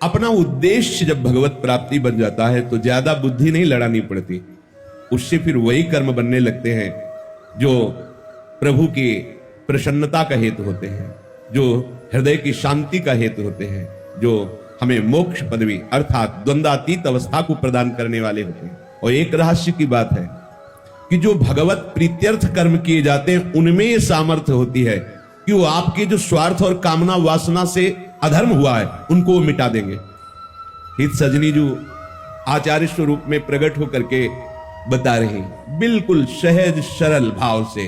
अपना उद्देश्य जब भगवत प्राप्ति बन जाता है तो ज्यादा बुद्धि नहीं लड़ानी पड़ती, उससे फिर वही कर्म बनने लगते हैं जो प्रभु की प्रसन्नता का हेतु होते हैं, जो हृदय की शांति का हेतु होते हैं, जो हमें मोक्ष पदवी अर्थात द्वंद्वातीत अवस्था को प्रदान करने वाले होते हैं। और एक रहस्य की बात है कि जो भगवत प्रीत्यर्थ कर्म किए जाते हैं उनमें यह सामर्थ्य होती है कि वो आपके जो स्वार्थ और कामना वासना से अधर्म हुआ है उनको वो मिटा देंगे। हित सजनी जो आचार्य स्वरूप में प्रकट होकर के बता रहे बिल्कुल सहज सरल भाव से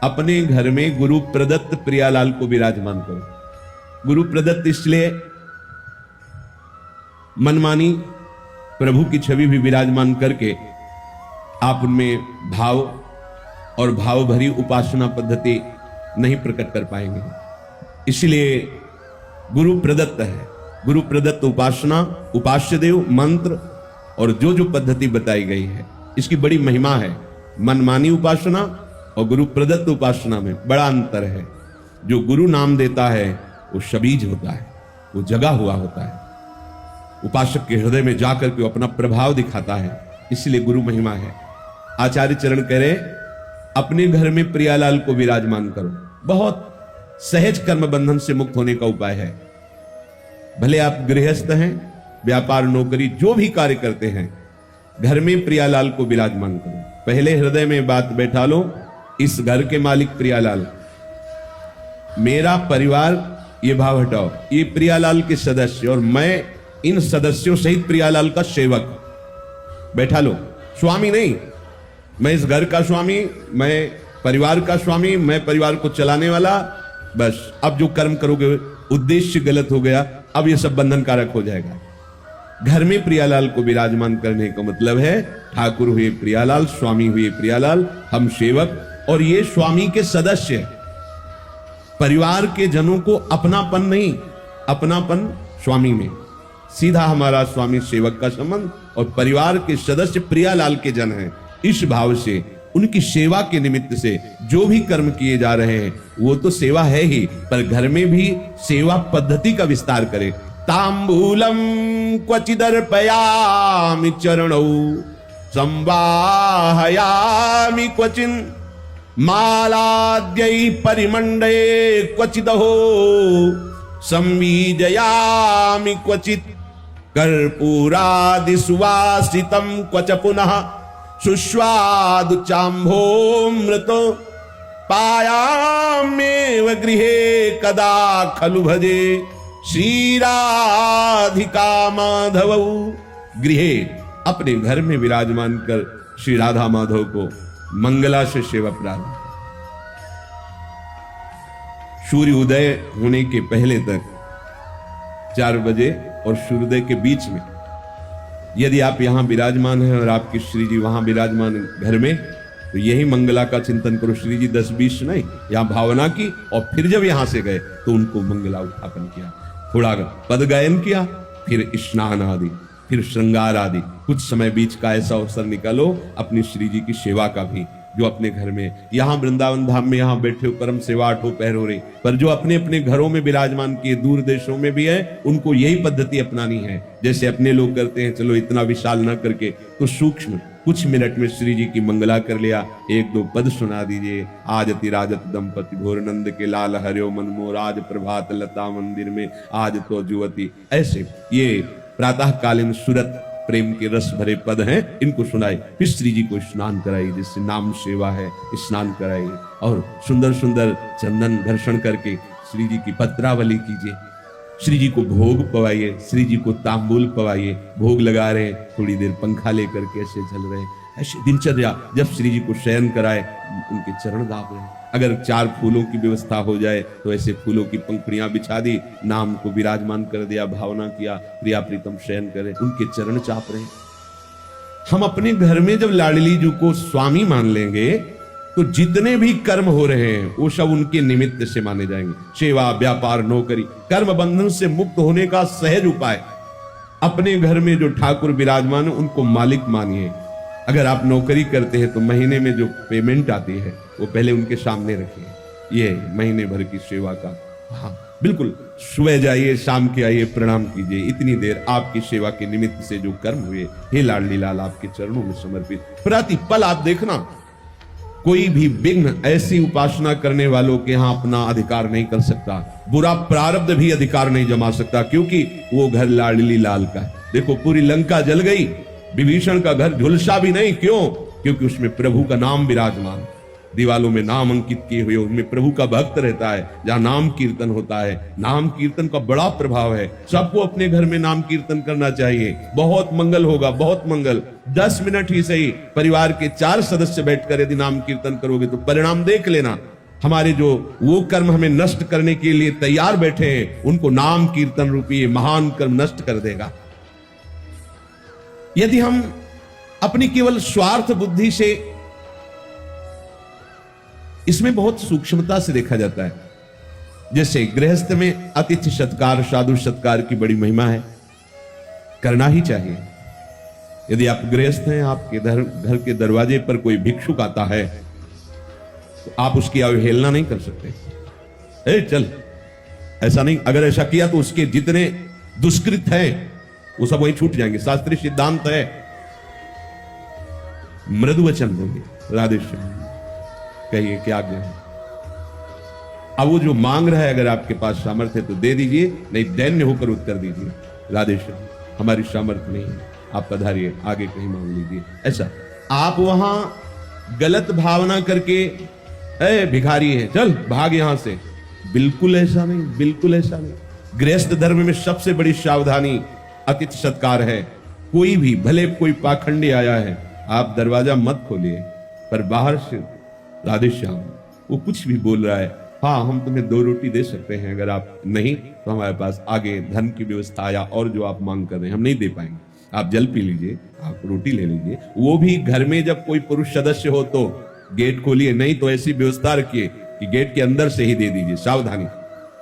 अपने घर में गुरु प्रदत्त प्रियालाल को विराजमान करो। गुरु प्रदत्त इसलिए मनमानी प्रभु की छवि भी विराजमान करके आप उनमें भाव और भाव भरी उपासना पद्धति नहीं प्रकट कर पाएंगे, इसलिए गुरु प्रदत्त है। गुरु प्रदत्त उपासना, उपास्य देव मंत्र और जो जो पद्धति बताई गई है इसकी बड़ी महिमा है। मनमानी उपासना और गुरु प्रदत्त उपासना में बड़ा अंतर है। जो गुरु नाम देता है वो शबीज होता है, वो जगा हुआ होता है, उपासक के हृदय में जाकर के अपना प्रभाव दिखाता है, इसलिए गुरु महिमा है। आचार्य चरण कह रहे अपने घर में प्रियालाल को विराजमान करो। बहुत सहज कर्म बंधन से मुक्त होने का उपाय है। भले आप गृहस्थ हैं, व्यापार नौकरी जो भी कार्य करते हैं, घर में प्रियालाल को विराजमान करो। पहले हृदय में बात बैठा लो, इस घर के मालिक प्रियालाल, मेरा परिवार ये भाव हटाओ, ये प्रियालाल के सदस्य और मैं इन सदस्यों सहित प्रियालाल का सेवक। बैठा लो, स्वामी नहीं, मैं इस घर का स्वामी, मैं परिवार का स्वामी, मैं परिवार को चलाने वाला। बस अब जो कर्म करोगे उद्देश्य गलत हो गया, अब ये सब बंधन कारक हो जाएगा। घर में प्रियालाल को विराजमान करने का मतलब है ठाकुर हुए प्रियालाल, स्वामी हुए प्रियालाल, हम सेवक और ये स्वामी के सदस्य। परिवार के जनों को अपनापन नहीं, अपनापन स्वामी में, सीधा हमारा स्वामी सेवक का संबंध और परिवार के सदस्य प्रियालाल के जन हैं। इस भाव से उनकी सेवा के निमित्त से जो भी कर्म किए जा रहे हैं वो तो सेवा है ही, पर घर में भी सेवा पद्धति का विस्तार करें। तांबूलम क्वचिदर्पयामि चरणौ संवाहयामि क्वचिन मालाद्यै परिमंडे क्वचिदहो संवीजयामि क्वचित कर्पूरादि सुवासितं क्वच पुनः सुस्वादु चाम्भोमृतो पायामेव गृहे कदा खलु भजे श्रीराधिका माधवौ। गृहे अपने घर में विराजमान कर श्री राधा माधव को मंगला से सेवा प्रारंभ। सूर्य उदय होने के पहले तक 4 बजे और सूर्योदय के बीच में यदि आप यहां विराजमान हैं और आपकी श्री जी वहां विराजमान घर में, तो यही मंगला का चिंतन करो। श्री जी 10-20 नहीं, यहां भावना की और फिर जब यहां से गए तो उनको मंगला उत्थापन किया, थोड़ा पद गायन किया, फिर स्नान आदि, फिर श्रृंगार आदि। कुछ समय बीच का ऐसा अवसर निकालो अपनी श्री जी की सेवा का भी, जो अपने घर में, यहां वृंदावन धाम में यहां बैठे हो परम सेवा 8 पहर हो रही, पर जो अपने अपने घरों में विराजमान किए दूर देशों में भी है, उनको यही पद्धति अपनानी है। जैसे अपने लोग करते हैं, चलो इतना विशाल न करके तो सूक्ष्म कुछ मिनट में श्री जी की मंगला कर लिया, 1-2 पद सुना दीजिए। आज अतिराजत दंपति घोर नंद के लाल हरियो मनमोर, आज प्रभात लता मंदिर में आज तो जुवती। ऐसे ये प्रातःकालीन सुरत प्रेम के रस भरे पद हैं, इनको सुनाए। फिर श्री जी को स्नान कराइए, जिससे नाम सेवा है, स्नान कराइए और सुंदर सुंदर चंदन घर्षण करके श्री जी की पत्रावली कीजिए। श्री जी को भोग पवाइए, श्री जी को तांबूल पवाइए। भोग लगा रहे, थोड़ी देर पंखा लेकर के ऐसे चल रहे, ऐसे दिनचर्या। जब श्री जी को शयन कराए उनके चरण दाब रहे। अगर 4 फूलों की व्यवस्था हो जाए तो ऐसे फूलों की पंखुड़ियां बिछा दी, नाम को विराजमान कर दिया, भावना किया, प्रिया प्रीतम शयन करे, उनके चरण चाप रहे। हम अपने घर में जब लाडली जी को स्वामी मान लेंगे तो जितने भी कर्म हो रहे हैं वो सब उनके निमित्त से माने जाएंगे। सेवा, व्यापार, नौकरी, कर्म बंधन से मुक्त होने का सहज उपाय, अपने घर में जो ठाकुर विराजमान है उनको मालिक मानिए। अगर आप नौकरी करते हैं तो महीने में जो पेमेंट आती है वो पहले उनके सामने रखिए, ये महीने भर की सेवा का। हाँ, बिल्कुल सुबह जाइए, शाम के आइए, प्रणाम कीजिए। इतनी देर आपकी सेवा के निमित्त से जो कर्म हुए, हे लाडली लाल आपके चरणों में समर्पित। प्रतिपल आप देखना, कोई भी विघ्न ऐसी उपासना करने वालों के यहां अपना अधिकार नहीं कर सकता। बुरा प्रारब्ध भी अधिकार नहीं जमा सकता, क्योंकि वो घर लाडली लाल का है। देखो पूरी लंका जल गई, विभीषण का घर झुलसा भी नहीं। क्यों? क्योंकि उसमें प्रभु का नाम विराजमान, दीवालों में नाम अंकित किए हुए, उनमें प्रभु का भक्त रहता है। जहां नाम कीर्तन होता है, नाम कीर्तन का बड़ा प्रभाव है। सबको अपने घर में नाम कीर्तन करना चाहिए, बहुत मंगल होगा, बहुत मंगल। 10 मिनट ही सही, परिवार के 4 सदस्य बैठकर यदि नाम कीर्तन करोगे तो परिणाम देख लेना। हमारे जो वो कर्म हमें नष्ट करने के लिए तैयार बैठे हैं, उनको नाम कीर्तन रूपी महान कर्म नष्ट कर देगा। यदि हम अपनी केवल स्वार्थ बुद्धि से, इसमें बहुत सूक्ष्मता से देखा जाता है। जैसे गृहस्थ में अतिथि सत्कार, साधु सत्कार की बड़ी महिमा है, करना ही चाहिए। यदि आप गृहस्थ हैं, आपके घर के दरवाजे पर कोई भिक्षुक आता है तो आप उसकी अवहेलना नहीं कर सकते। ए चल, ऐसा नहीं। अगर ऐसा किया तो उसके जितने दुष्कृत हैं वो सब वहीं छूट जाएंगे। शास्त्रीय सिद्धांत है। मृदु वचन बोलिए, राधे श्याम, कहिए क्या आज्ञा है। अब वो जो मांग रहा है, अगर आपके पास सामर्थ्य है तो दे दीजिए, नहीं दैन्य होकर उत्तर दीजिए, राधे श्याम हमारी सामर्थ्य नहीं है, आप पधारिए, आगे कहीं मांग लीजिए। ऐसा आप वहां गलत भावना करके, ए भिखारी है चल भाग यहां से, बिल्कुल ऐसा नहीं, बिल्कुल ऐसा नहीं। गृहस्थ धर्म में सबसे बड़ी सावधानी अतिथि सत्कार है। कोई भी, भले कोई पाखंडी आया है, आप दरवाजा मत खोलिए, पर बाहर से राधे श्याम, वो कुछ भी बोल रहा है, हाँ हम तुम्हें 2 रोटी दे सकते हैं, अगर आप नहीं तो हमारे पास आगे धन की व्यवस्था या और जो आप मांग कर रहे हैं हम नहीं दे पाएंगे, आप जल पी लीजिए, आप रोटी ले लीजिए। वो भी घर में जब कोई पुरुष सदस्य हो तो गेट खोलिए, नहीं तो ऐसी व्यवस्था रखिए कि गेट के अंदर से ही दे दीजिए। सावधानी,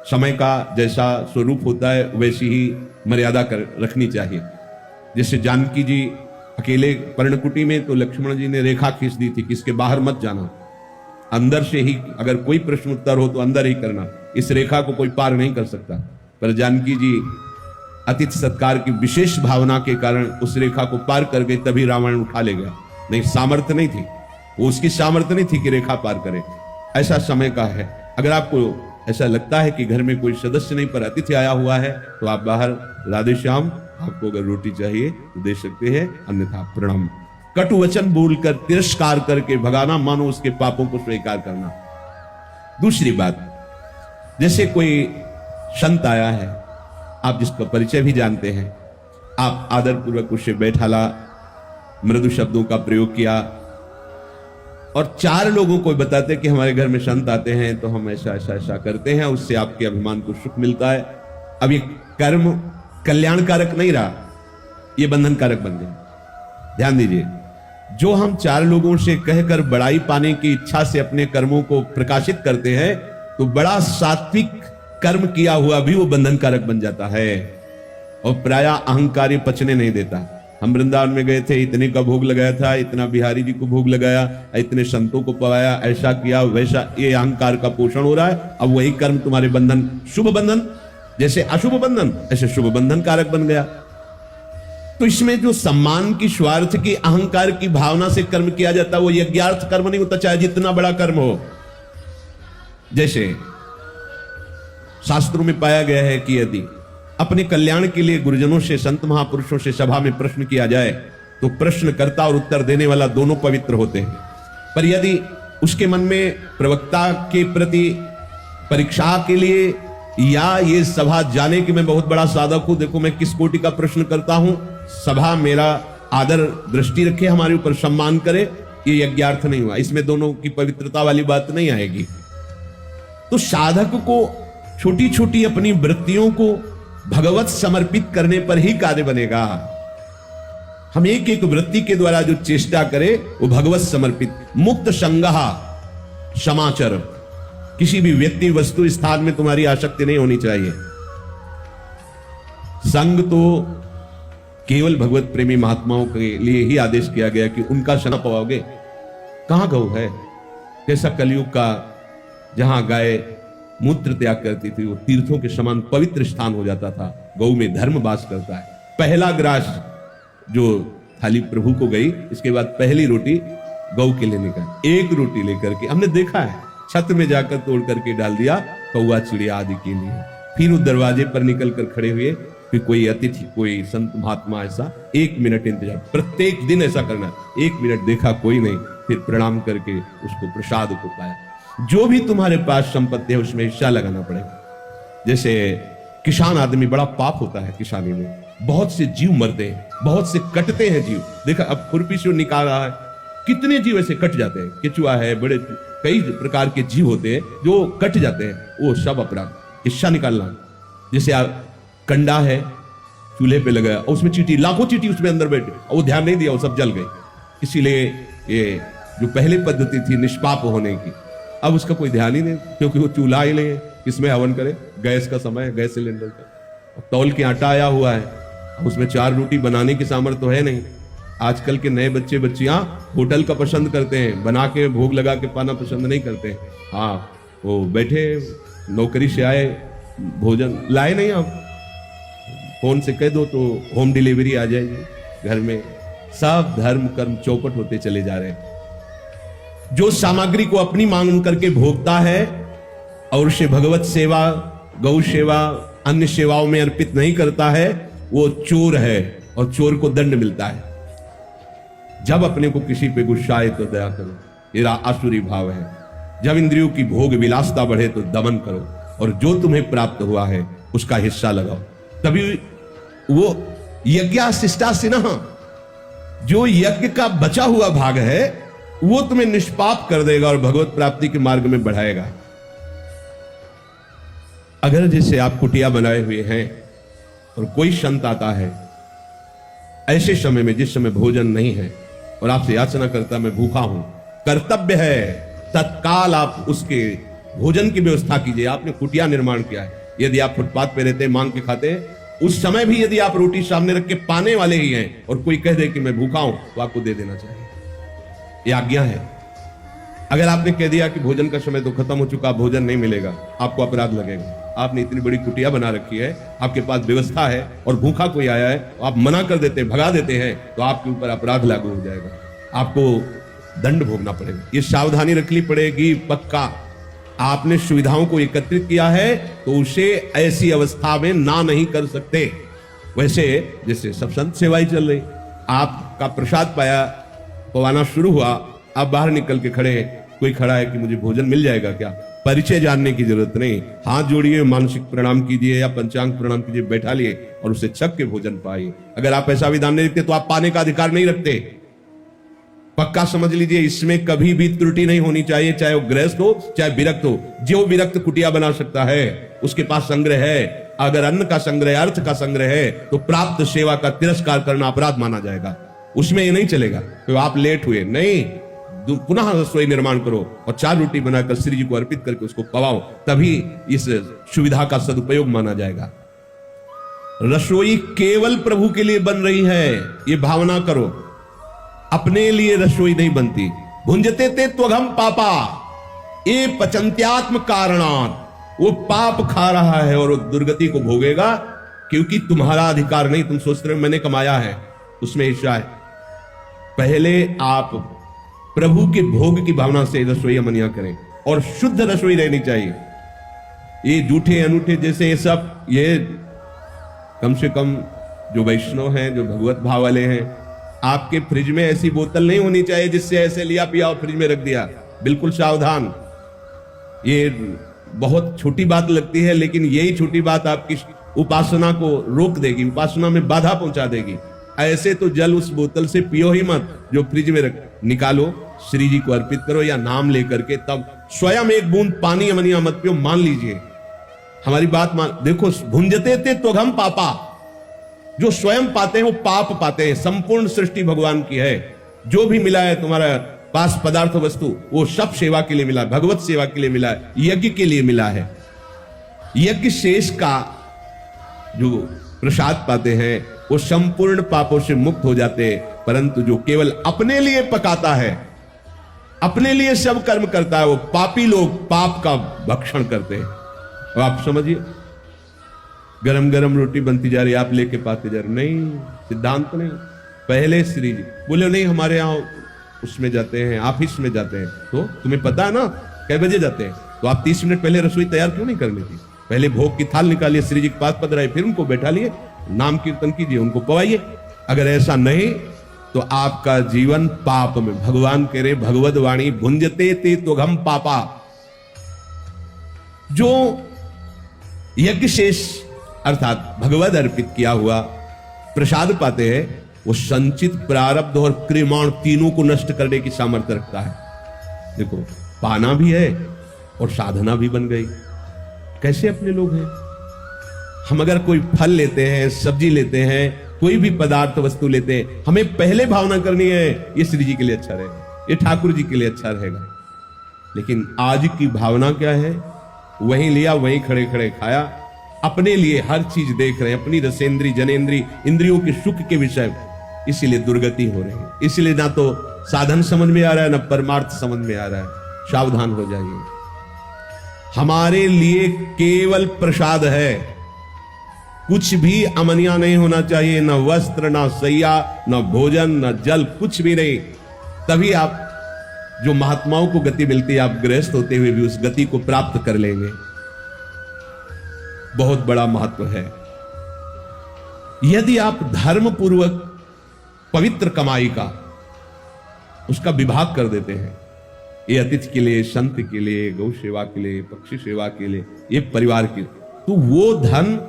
समय का जैसा स्वरूप होता है वैसी ही मर्यादा कर रखनी चाहिए। जैसे जानकी जी अकेले पर्णकुटी में, तो लक्ष्मण जी ने रेखा खींच दी थी कि इसके बाहर मत जाना, अंदर से ही, अगर कोई प्रश्न उत्तर हो तो अंदर ही करना, इस रेखा को कोई पार नहीं कर सकता। पर जानकी जी अतिथि सत्कार की विशेष भावना के कारण उस रेखा को पार कर गई, तभी रावण उठा ले गया। नहीं, सामर्थ्य नहीं थी, वो उसकी सामर्थ्य नहीं थी कि रेखा पार करे। ऐसा समय का है। अगर आपको ऐसा लगता है कि घर में कोई सदस्य नहीं पर अतिथि आया हुआ है, तो आप बाहर, राधे श्याम आपको अगर रोटी चाहिए तो दे सकते हैं, अन्यथा प्रणाम। कटु वचन बोलकर तिरस्कार करके भगाना मानो उसके पापों को स्वीकार करना। दूसरी बात, जैसे कोई संत आया है, आप जिसका परिचय भी जानते हैं, आप आदर पूर्वक उससे बैठाला, मृदु शब्दों का प्रयोग किया और 4 लोगों को बताते कि हमारे घर में संत आते हैं तो हम ऐसा ऐसा ऐसा करते हैं, उससे आपके अभिमान को सुख मिलता है। अब ये कर्म कल्याणकारक नहीं रहा, ये बंधनकारक बन गया। ध्यान दीजिए, जो हम 4 लोगों से कहकर बड़ाई पाने की इच्छा से अपने कर्मों को प्रकाशित करते हैं, तो बड़ा सात्विक कर्म किया हुआ भी वो बंधनकारक बन जाता है और प्राय अहंकारी पचने नहीं देता। हम वृंदावन में गए थे, इतने का भोग लगाया था, इतना बिहारी जी को भोग लगाया, इतने संतों को पवाया, ऐसा किया वैसा, ये अहंकार का पोषण हो रहा है। अब वही कर्म तुम्हारे बंधन, शुभ बंधन जैसे अशुभ बंधन, ऐसे शुभ बंधन कारक बन गया। तो इसमें जो सम्मान की, स्वार्थ की, अहंकार की भावना से कर्म किया जाता है, वो यज्ञार्थ कर्म नहीं होता, चाहे जितना बड़ा कर्म हो। जैसे शास्त्रों में पाया गया है कि यदि अपने कल्याण के लिए गुरुजनों से, संत महापुरुषों से सभा में प्रश्न किया जाए तो प्रश्नकर्ता और उत्तर देने वाला दोनों पवित्र होते हैं। पर यदि उसके मन में प्रवक्ता के प्रति परीक्षा के लिए या ये सभा जाने कि मैं बहुत बड़ा साधक हूं, देखो मैं किस कोटि का प्रश्न करता हूं, सभा मेरा आदर दृष्टि रखे, हमारे ऊपर सम्मान करे, ये यज्ञार्थ नहीं हुआ। इसमें दोनों की पवित्रता वाली बात नहीं आएगी। तो साधक को छोटी छोटी अपनी वृत्तियों को भगवत समर्पित करने पर ही कार्य बनेगा। हम एक एक वृत्ति के द्वारा जो चेष्टा करें वो भगवत समर्पित। मुक्त संगहा समाचर, किसी भी व्यक्ति, वस्तु, स्थान में तुम्हारी आसक्ति नहीं होनी चाहिए। संग तो केवल भगवत प्रेमी महात्माओं के लिए ही आदेश किया गया कि उनका शरण पाओगे। कहां गौ है? कैसा कलयुग का, जहां गाय मूत्र त्याग करती थी, वो तीर्थों के समान पवित्र स्थान हो जाता था। गौ में धर्म वास करता है। पहला ग्रास जो थाली प्रभु को गई, इसके बाद पहली रोटी गौ के लिए निकाली। एक रोटी लेकर के हमने देखा है छत में जाकर तोड़ करके डाल दिया कौवा चिड़िया आदि के लिए। फिर वो दरवाजे पर निकल कर खड़े हुए, फिर कोई अतिथि कोई संत महात्मा ऐसा 1 मिनट इंतजार, प्रत्येक दिन ऐसा करना। 1 मिनट देखा कोई नहीं, फिर प्रणाम करके उसको प्रसाद को पाया। जो भी तुम्हारे पास संपत्ति है उसमें हिस्सा लगाना पड़ेगा। जैसे किसान आदमी, बड़ा पाप होता है किसानी में, बहुत से जीव मरते हैं, बहुत से कटते हैं जीव। देखा अब खुरपी से निकाल रहा है, कितने जीव ऐसे कट जाते हैं। केचुआ है, बड़े कई प्रकार के जीव होते हैं जो कट जाते हैं, वो सब अपराध। हिस्सा निकालना, जैसे कंडा है चूल्हे पे लगाया और उसमें चींटी, लाखों चींटी उसमें अंदर बैठे, और वो ध्यान नहीं दिया, वो सब जल गए। इसीलिए ये जो पहले पद्धति थी निष्पाप होने की, अब उसका कोई ध्यान ही नहीं, क्योंकि वो चूल्हा ही नहीं है, इसमें हवन करे। गैस का समय है, गैस सिलेंडर का तौल के आटा आया हुआ है, उसमें 4 रोटी बनाने की सामर्थ्य तो है नहीं। आजकल के नए बच्चे बच्चियां होटल का पसंद करते हैं, बना के भोग लगा के पाना पसंद नहीं करते हैं। हाँ, वो बैठे नौकरी से आए, भोजन लाए नहीं, आप फोन से कह दो तो होम डिलीवरी आ जाएगी घर में। सब धर्म कर्म चौपट होते चले जा रहे हैं। जो सामग्री को अपनी मांग करके भोगता है और उसे भगवत सेवा, गौ सेवा, अन्य सेवाओं में अर्पित नहीं करता है, वो चोर है और चोर को दंड मिलता है। जब अपने को किसी पे गुस्सा आए तो दया करो, ये आसुरी भाव है। जब इंद्रियों की भोग विलासता बढ़े तो दमन करो, और जो तुम्हें प्राप्त हुआ है उसका हिस्सा लगाओ। तभी वो यज्ञाशिष्टा सिनः, जो यज्ञ का बचा हुआ भाग है वो तुम्हें निष्पाप कर देगा और भगवत प्राप्ति के मार्ग में बढ़ाएगा। अगर जैसे आप कुटिया बनाए हुए हैं और कोई संत आता है ऐसे समय में, जिस समय भोजन नहीं है, और आपसे याचना करता मैं भूखा हूं, कर्तव्य है तत्काल आप उसके भोजन की व्यवस्था कीजिए। आपने कुटिया निर्माण किया है, यदि आप फुटपाथ पे रहते मांग के खाते हैं, उस समय भी यदि आप रोटी सामने रख के पाने वाले ही हैं और कोई कह दे कि मैं भूखा हूं, तो आपको दे देना चाहिए। यह आज्ञा है। अगर आपने कह दिया कि भोजन का समय तो खत्म हो चुका, भोजन नहीं मिलेगा, आपको अपराध लगेगा। आपने इतनी बड़ी कुटिया बना रखी है, आपके पास व्यवस्था है, और भूखा कोई आया है, आप मना कर देते हैं, भगा देते हैं, तो आपके ऊपर अपराध लागू हो जाएगा, आपको दंड भोगना पड़ेगा। ये सावधानी रखनी पड़ेगी पक्का। आपने सुविधाओं को एकत्रित किया है तो उसे ऐसी अवस्था में ना नहीं कर सकते। वैसे जैसे सब संत सेवाई चल रही, आपका प्रसाद पाया, पवाना शुरू हुआ, आप बाहर निकल के खड़े हैं, कोई खड़ा है कि मुझे भोजन मिल जाएगा क्या? परिचय जानने की जरूरत नहीं, हाथ जोड़िए, मानसिक प्रणाम कीजिए या पंचांग प्रणाम कीजिए, बैठा लिए और उसे छक के भोजन पाइए। अगर आप ऐसा विधान नहीं रखते तो आप पाने का अधिकार नहीं रखते। पक्का समझ लीजिए, इसमें कभी भी त्रुटि नहीं होनी चाहिए, चाहे वो गृहस्थ हो चाहे विरक्त हो। जो विरक्त कुटिया बना सकता है उसके पास संग्रह है। अगर अन्न का संग्रह, अर्थ का संग्रह है, तो प्राप्त सेवा का तिरस्कार करना अपराध माना जाएगा। उसमें ये नहीं चलेगा तो आप लेट हुए, नहीं, पुनः रसोई निर्माण करो और 4 रोटी बनाकर श्री जी को अर्पित करके उसको पवाओ, तभी इस सुविधा का सदुपयोग माना जाएगा। रसोई केवल प्रभु के लिए बन रही है, ये भावना करो। अपने लिए रसोई नहीं बनती। भुंजते ते त्वघम पापा ये पचंत्यात्म कारणात्, वो पाप खा रहा है और वो दुर्गति को भोगेगा, क्योंकि तुम्हारा अधिकार नहीं। तुम सोचते हो मैंने कमाया है, उसमें हिस्सा है। पहले आप प्रभु के भोग की भावना से रसोई मनिया करें, और शुद्ध रसोई रहनी चाहिए। ये जूठे अनूठे जैसे ये सब, ये कम से कम जो वैष्णव हैं, जो भगवत भाव वाले हैं, आपके फ्रिज में ऐसी बोतल नहीं होनी चाहिए जिससे ऐसे लिया पिया और फ्रिज में रख दिया। बिल्कुल सावधान। ये बहुत छोटी बात लगती है, लेकिन यही छोटी बात आपकी उपासना को रोक देगी, उपासना में बाधा पहुंचा देगी। ऐसे तो जल उस बोतल से पियो ही मत जो फ्रिज में रख, निकालो, श्री जी को अर्पित करो या नाम लेकर के, तब स्वयं एक बूंद पानी अमनिया मत पियो। मान लीजिए, हमारी बात मान, देखो, भुंजते थे तो हम पापा, जो स्वयं पाते हैं वो पाप पाते हैं। संपूर्ण सृष्टि भगवान की है। जो भी मिला है तुम्हारा पास पदार्थ वस्तु, वो सब सेवा के लिए मिला है, भगवत सेवा के लिए मिला है, यज्ञ के लिए मिला है। यज्ञ शेष का जो प्रसाद पाते हैं वो संपूर्ण पापों से मुक्त हो जाते हैं। परंतु जो केवल अपने लिए पकाता है, अपने लिए सब कर्म करता है, वो पापी लोग पाप का भक्षण करते हैं। अब आप समझिए, गरम गरम रोटी बनती जा रही, आप लेके पाते जा रहे, नहीं, सिद्धांत नहीं। पहले श्री जी बोले नहीं, हमारे यहाँ उसमें जाते हैं, ऑफिस में जाते हैं, तो तुम्हें पता है ना कै बजे जाते हैं, तो आप 30 मिनट पहले रसोई तैयार क्यों नहीं कर लेती? पहले भोग की थाल निकालिए, श्री जी के पास पधराए, फिर उनको बैठा लिए, नाम कीर्तन कीजिए, उनको पवाइए। अगर ऐसा नहीं तो आपका जीवन पाप में, भगवान कह रहे भगवद वाणी भुंजते ते तो घम पापा। जो यज्ञ शेष अर्थात भगवद अर्पित किया हुआ प्रसाद पाते हैं, वो संचित प्रारब्ध और क्रियमाण तीनों को नष्ट करने की सामर्थ्य रखता है। देखो, पाना भी है और साधना भी बन गई। कैसे अपने लोग हैं हम? अगर कोई फल लेते हैं, सब्जी लेते हैं, कोई भी पदार्थ वस्तु लेते हैं, हमें पहले भावना करनी है ये श्री जी के लिए अच्छा रहेगा, ये ठाकुर जी के लिए अच्छा रहेगा। लेकिन आज की भावना क्या है? वहीं लिया, वहीं खड़े खड़े खाया, अपने लिए हर चीज देख रहे हैं, अपनी रसेंद्री जनेन्द्री इंद्रियों के सुख के विषय, इसीलिए दुर्गति हो रही है। इसलिए ना तो साधन समझ में आ रहा है, ना परमार्थ समझ में आ रहा है। सावधान हो जाइए। हमारे लिए केवल प्रसाद है, कुछ भी अमनिया नहीं होना चाहिए, न वस्त्र, न सैया, न भोजन, न जल, कुछ भी नहीं। तभी आप जो महात्माओं को गति मिलती है, आप गृहस्थ होते हुए भी उस गति को प्राप्त कर लेंगे। बहुत बड़ा महत्व है। यदि आप धर्म पूर्वक पवित्र कमाई का उसका विभाग कर देते हैं, ये अतिथि के लिए, संत के लिए, गौ सेवा के लिए, पक्षी सेवा के लिए, ये परिवार के, तो वो धन,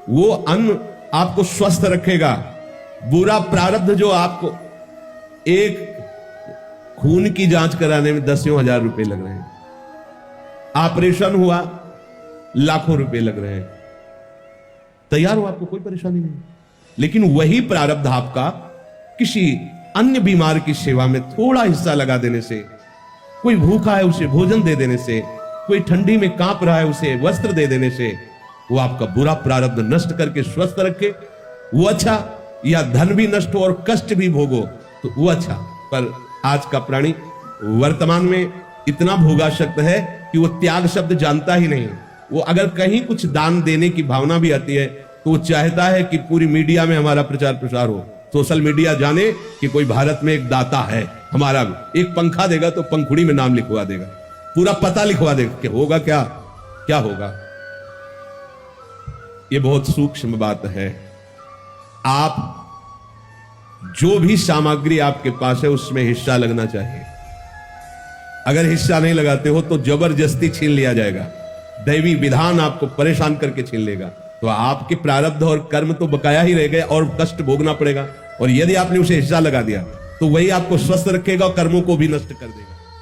वो अन्न आपको स्वस्थ रखेगा। बुरा प्रारब्ध जो आपको, एक खून की जांच कराने में 10,000 रुपए लग रहे हैं, ऑपरेशन हुआ लाखों रुपए लग रहे हैं, तैयार हो, आपको कोई परेशानी नहीं। लेकिन वही प्रारब्ध आपका किसी अन्य बीमार की सेवा में थोड़ा हिस्सा लगा देने से, कोई भूखा है उसे भोजन दे देने से, कोई ठंडी में कांप रहा है उसे वस्त्र दे देने से, वो आपका बुरा प्रारब्ध नष्ट करके स्वस्थ रखे, वो अच्छा। या धन भी नष्ट हो और कष्ट भी भोगो तो वो अच्छा। पर आज का प्राणी वर्तमान में इतना भोगाशक्त है कि वो त्याग शब्द जानता ही नहीं। वो अगर कहीं कुछ दान देने की भावना भी आती है तो वो चाहता है कि पूरी मीडिया में हमारा प्रचार प्रसार हो, सोशल मीडिया जाने कि कोई भारत में एक दाता है हमारा भी। एक पंखा देगा तो पंखुड़ी में नाम लिखवा देगा, पूरा पता लिखवा देगा कि होगा क्या, क्या होगा। ये बहुत सूक्ष्म बात है। आप जो भी सामग्री आपके पास है उसमें हिस्सा लगना चाहिए। अगर हिस्सा नहीं लगाते हो तो जबरदस्ती छीन लिया जाएगा, दैवी विधान आपको परेशान करके छीन लेगा। तो आपके प्रारब्ध और कर्म तो बकाया ही रह गए और कष्ट भोगना पड़ेगा। और यदि आपने उसे हिस्सा लगा दिया तो वही आपको स्वस्थ रखेगा और कर्मों को भी नष्ट कर देगा।